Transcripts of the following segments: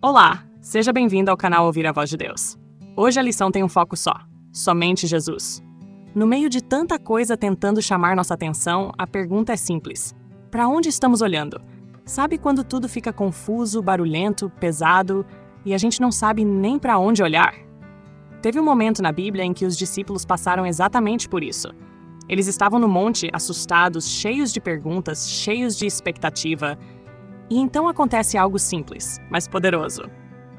Olá, seja bem-vindo ao canal Ouvir a Voz de Deus. Hoje a lição tem um foco só, somente Jesus. No meio de tanta coisa tentando chamar nossa atenção, a pergunta é simples. Para onde estamos olhando? Sabe quando tudo fica confuso, barulhento, pesado e a gente não sabe nem para onde olhar? Teve um momento na Bíblia em que os discípulos passaram exatamente por isso. Eles estavam no monte, assustados, cheios de perguntas, cheios de expectativa. E então acontece algo simples, mas poderoso.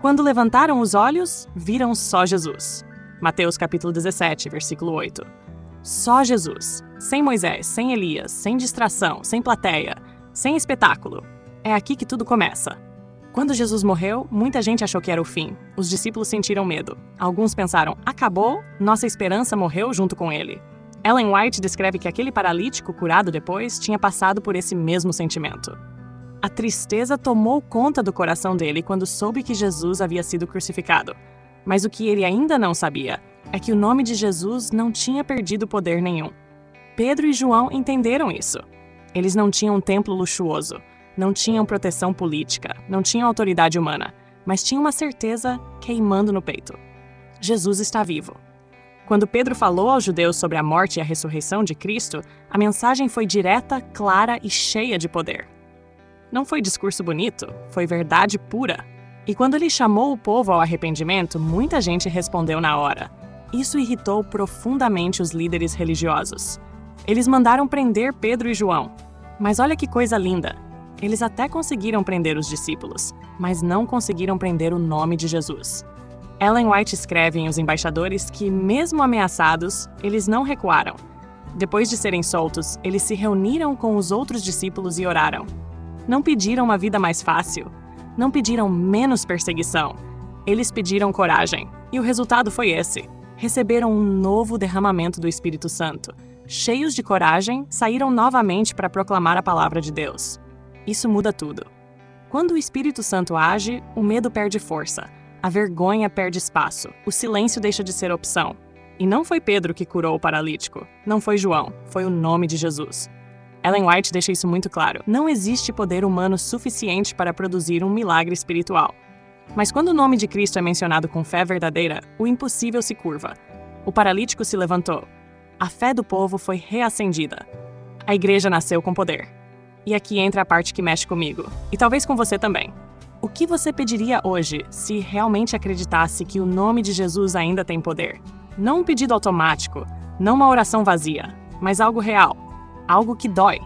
Quando levantaram os olhos, viram só Jesus. Mateus capítulo 17, versículo 8. Só Jesus. Sem Moisés, sem Elias, sem distração, sem plateia, sem espetáculo. É aqui que tudo começa. Quando Jesus morreu, muita gente achou que era o fim. Os discípulos sentiram medo. Alguns pensaram, acabou? Nossa esperança morreu junto com ele. Ellen White descreve que aquele paralítico curado depois tinha passado por esse mesmo sentimento. A tristeza tomou conta do coração dele quando soube que Jesus havia sido crucificado. Mas o que ele ainda não sabia é que o nome de Jesus não tinha perdido poder nenhum. Pedro e João entenderam isso. Eles não tinham um templo luxuoso, não tinham proteção política, não tinham autoridade humana, mas tinham uma certeza queimando no peito. Jesus está vivo. Quando Pedro falou aos judeus sobre a morte e a ressurreição de Cristo, a mensagem foi direta, clara e cheia de poder. Não foi discurso bonito, foi verdade pura. E quando ele chamou o povo ao arrependimento, muita gente respondeu na hora. Isso irritou profundamente os líderes religiosos. Eles mandaram prender Pedro e João. Mas olha que coisa linda! Eles até conseguiram prender os discípulos, mas não conseguiram prender o nome de Jesus. Ellen White escreve em Os Embaixadores que, mesmo ameaçados, eles não recuaram. Depois de serem soltos, eles se reuniram com os outros discípulos e oraram. Não pediram uma vida mais fácil. Não pediram menos perseguição. Eles pediram coragem. E o resultado foi esse. Receberam um novo derramamento do Espírito Santo. Cheios de coragem, saíram novamente para proclamar a palavra de Deus. Isso muda tudo. Quando o Espírito Santo age, o medo perde força. A vergonha perde espaço. O silêncio deixa de ser opção. E não foi Pedro que curou o paralítico. Não foi João. Foi o nome de Jesus. Ellen White deixa isso muito claro. Não existe poder humano suficiente para produzir um milagre espiritual. Mas quando o nome de Cristo é mencionado com fé verdadeira, o impossível se curva. O paralítico se levantou. A fé do povo foi reacendida. A igreja nasceu com poder. E aqui entra a parte que mexe comigo. E talvez com você também. O que você pediria hoje se realmente acreditasse que o nome de Jesus ainda tem poder? Não um pedido automático, não uma oração vazia, mas algo real. Algo que dói.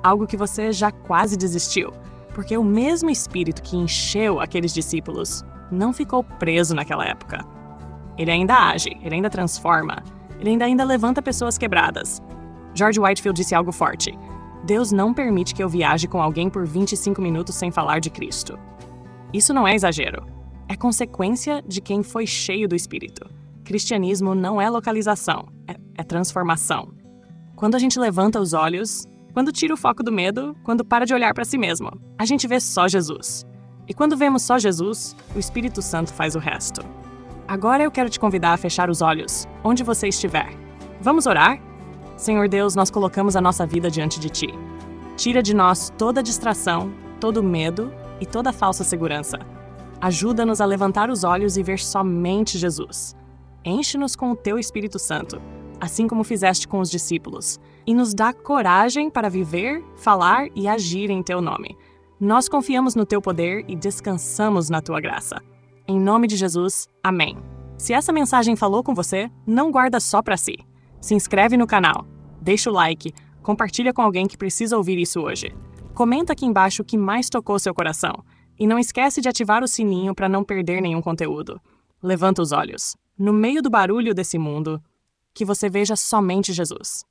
Algo que você já quase desistiu. Porque o mesmo Espírito que encheu aqueles discípulos não ficou preso naquela época. Ele ainda age, ele ainda transforma, ele ainda levanta pessoas quebradas. George Whitefield disse algo forte. Deus não permite que eu viaje com alguém por 25 minutos sem falar de Cristo. Isso não é exagero. É consequência de quem foi cheio do Espírito. Cristianismo não é localização, é transformação. Quando a gente levanta os olhos, quando tira o foco do medo, quando para de olhar para si mesmo, a gente vê só Jesus. E quando vemos só Jesus, o Espírito Santo faz o resto. Agora eu quero te convidar a fechar os olhos, onde você estiver. Vamos orar? Senhor Deus, nós colocamos a nossa vida diante de Ti. Tira de nós toda distração, todo medo e toda falsa segurança. Ajuda-nos a levantar os olhos e ver somente Jesus. Enche-nos com o Teu Espírito Santo, assim como fizeste com os discípulos, e nos dá coragem para viver, falar e agir em Teu nome. Nós confiamos no Teu poder e descansamos na Tua graça. Em nome de Jesus, amém. Se essa mensagem falou com você, não guarda só para si. Se inscreve no canal, deixa o like, compartilha com alguém que precisa ouvir isso hoje. Comenta aqui embaixo o que mais tocou seu coração. E não esquece de ativar o sininho para não perder nenhum conteúdo. Levanta os olhos. No meio do barulho desse mundo, que você veja somente Jesus.